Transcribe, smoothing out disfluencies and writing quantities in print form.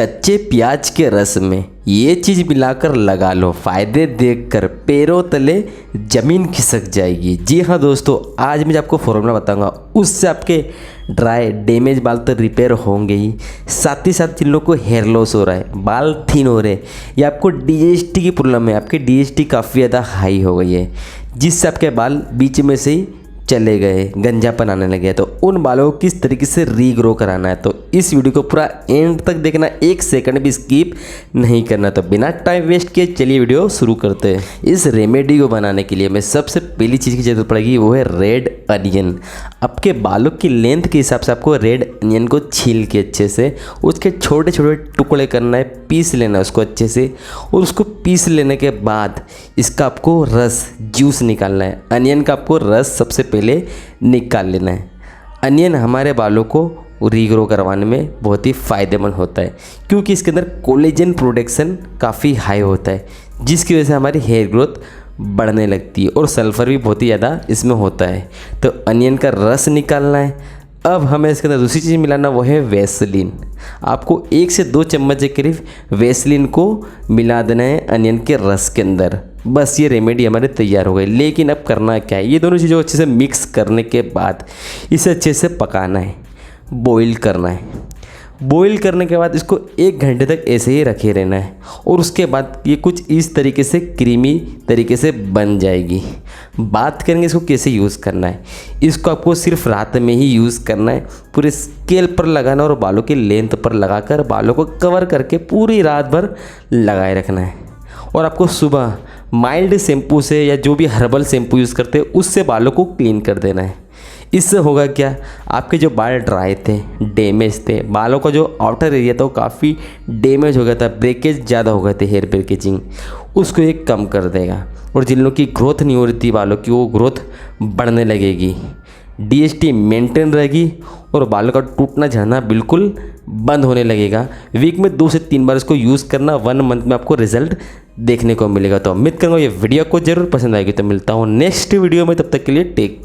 कच्चे प्याज के रस में ये चीज़ मिलाकर लगा लो, फ़ायदे देखकर पैरों तले ज़मीन खिसक जाएगी। जी हाँ दोस्तों, आज मैं आपको फॉर्मूला बताऊंगा, उससे आपके ड्राई डैमेज बाल तो रिपेयर होंगे ही, साथ ही साथ जिन लोगों को हेयर लॉस हो रहा है, बाल थिन हो रहे हैं या आपको डीएसटी की प्रॉब्लम है, आपकी डीएसटी काफ़ी ज़्यादा हाई हो गई है जिससे आपके बाल बीच में से ही चले गए, गंजापन आने लगे, तो उन बालों को किस तरीके से रीग्रो कराना है, तो इस वीडियो को पूरा एंड तक देखना, एक सेकंड भी स्किप नहीं करना। तो बिना टाइम वेस्ट किए चलिए वीडियो शुरू करते हैं। इस रेमेडी को बनाने के लिए हमें सबसे पहली चीज़ की जरूरत पड़ेगी, वो है रेड अनियन। आपके बालों की लेंथ के हिसाब से आपको रेड अनियन को छील के अच्छे से उसके छोटे छोटे टुकड़े करना है, पीस लेना है उसको अच्छे से, और उसको पीस लेने के बाद इसका आपको रस जूस निकालना है। अनियन का आपको रस सबसे पहले निकाल लेना है। अनियन हमारे बालों को रीग्रो करवाने में बहुत ही फ़ायदेमंद होता है क्योंकि इसके अंदर कोलेजन प्रोडक्शन काफ़ी हाई होता है जिसकी वजह से हमारी हेयर ग्रोथ बढ़ने लगती है, और सल्फ़र भी बहुत ही ज़्यादा इसमें होता है। तो अनियन का रस निकालना है। अब हमें इसके अंदर दूसरी चीज़ मिलाना, वो है वैसलीन। आपको 1 से 2 चम्मच के करीब वैसलीन को मिला देना है अनियन के रस के अंदर। बस ये रेमेडी हमारे तैयार हो गई। लेकिन अब करना क्या है, ये दोनों चीज़ों को अच्छे से मिक्स करने के बाद इसे अच्छे से पकाना है, बॉईल करना है। बॉईल करने के बाद इसको 1 घंटे तक ऐसे ही रखे रहना है, और उसके बाद ये कुछ इस तरीके से क्रीमी तरीके से बन जाएगी। बात करेंगे इसको कैसे यूज़ करना है। इसको आपको सिर्फ रात में ही यूज़ करना है, पूरे स्केल पर लगाना और बालों की लेंथ पर लगाकर बालों को कवर करके पूरी रात भर लगाए रखना है। और आपको सुबह माइल्ड शैम्पू से या जो भी हर्बल शैम्पू यूज़ करते हैं उससे बालों को क्लीन कर देना है। इससे होगा क्या, आपके जो बाल ड्राई थे, डैमेज थे, बालों का जो आउटर एरिया था वो काफ़ी डैमेज हो गया था, ब्रेकेज ज़्यादा हो गए थे, हेयर ब्रेकेजिंग, उसको ये कम कर देगा। और जिन लोगों की ग्रोथ नहीं हो रही थी बालों की, वो ग्रोथ बढ़ने लगेगी, डीएसटी मेंटेन रहेगी और बालों का टूटना झड़ना बिल्कुल बंद होने लगेगा। वीक में 2 से 3 बार इसको यूज़ करना, 1 मंथ में आपको रिजल्ट देखने को मिलेगा। तो उम्मीद करूँगा ये वीडियो को ज़रूर पसंद आएगी। तो मिलता हूँ नेक्स्ट वीडियो में, तब तक के लिए टेक केयर।